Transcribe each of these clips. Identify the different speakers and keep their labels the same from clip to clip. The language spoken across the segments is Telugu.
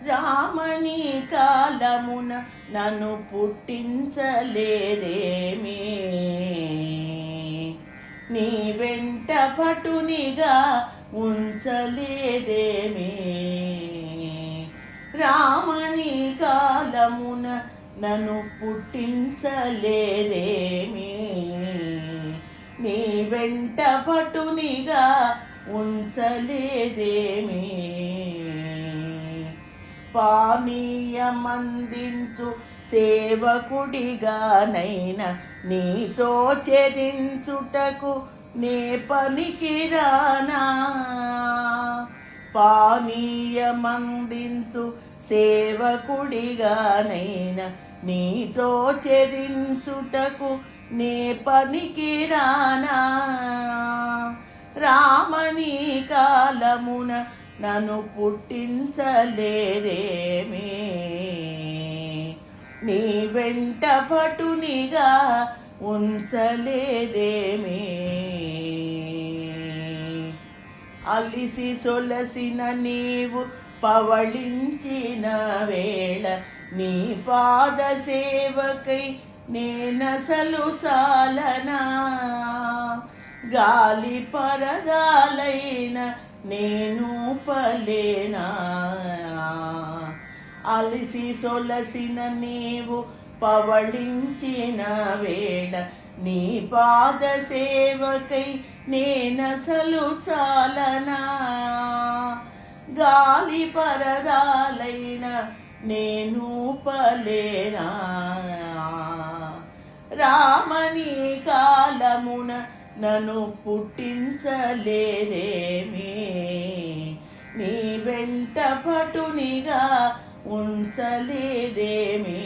Speaker 1: రామని కాలమున నన్ను పుట్టించలేదేమి, నీ వెంట పటునిగా ఉంచలేదేమి. రామని కాలమున నన్ను పుట్టించలేదేమి, నీ వెంట పటునిగా ఉంచలేదేమి. పానీయమందించు సేవకుడిగానైనా నీతో చెరించుటకు నే పనికిరానా. పానీయమందించు సేవకుడిగానైనా నీతో చెరించుటకు నే పనికిరానా. రామని కాలమున నన్ను పుట్టించలేదేమి, నీ వెంట పటునిగా ఉంచలేదేమి. అలిసి సొలసిన నీవు పవళించిన వేళ నీ పాద సేవకై నేనసలు చాలనా. గాలి పరదాలైన నేను పలేనా. అలిసి సొలసిన నీవు పవళించిన వేళ నీ పాద సేవకై నేనసలు చాలనా. గాలి పరదాలైన నేను పలేనా. రామని కాలమున నన్ను పుట్టించలేదేమి, నీ వెంట పటునిగా ఉంచలేదేమి.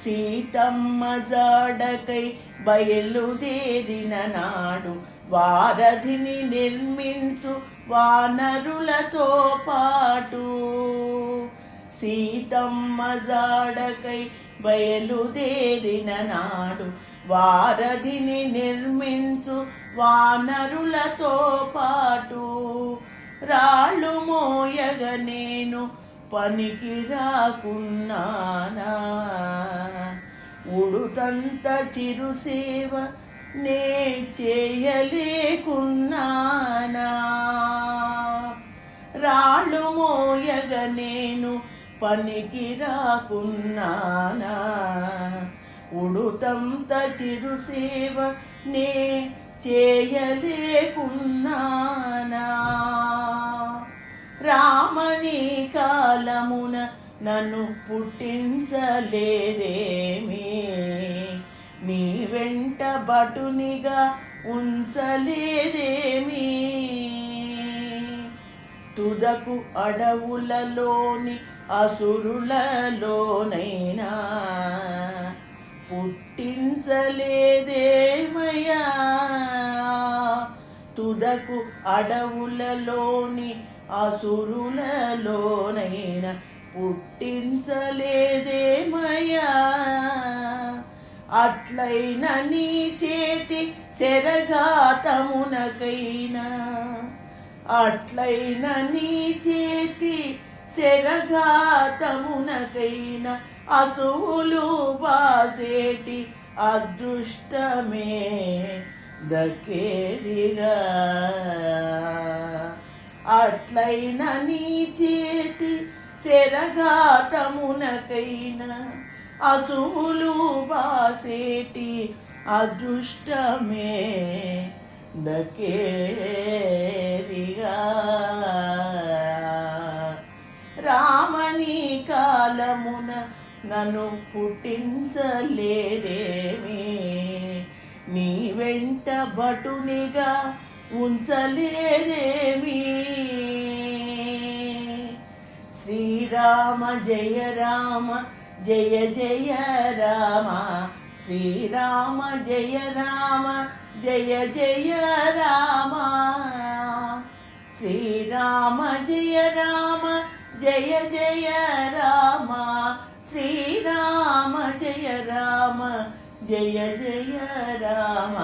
Speaker 1: సీతమ్మ జాడకై బయలుదేరిన నాడు వారధిని నిర్మించు వానరులతో పాటు. సీతమ్మ జాడకై బయలుదేరిన నాడు వారధిని నిర్మించు వానరులతో పాటు. రాళ్ళు మోయగ నేను పనికి రాకున్నానా. ఉడుతంత చిరుసేవ నే చేయలేకున్నానా. రాళ్ళు మోయగ నేను పనికి రాకున్నానా. ఉడుతంత చిరుసేవ నే చేయలేకున్నానా. రామని కాలమున నన్ను పుట్టించలేదేమి, నీ వెంట బటునిగా ఉంచలేదేమి. తుదకు అడవులలోని అసురులలోనైనా పుట్టించలేదేమయ్యా. తుదకు అడవులలోని అసురులలోనైనా పుట్టించలేదేమయ్యా. అట్లైన నీ చేతి శరఘాతమునకైనా, అట్లైన నీ చేతి శరఘాతమునకైనా అసూలు బాసేటి అదృష్టమే దక్కేదిగా. అట్లైన నీ చేతి శరఘాతమునకైనా అసూలు బాసేటి అదృష్టమే దక్కేదిగా. రామని కాలమున నన్ను పుట్టించలేదేమి, నీ వెంట బటునిగా ఉంచలేదేమి. శ్రీరామ జయ రామ జయ జయ రామ, శ్రీరామ జయ రామ జయ జయ రామ. శ్రీరామ జయ రామ జయ జయ రామ, శ్రీరామ జయ రామ జయ జయ రామ.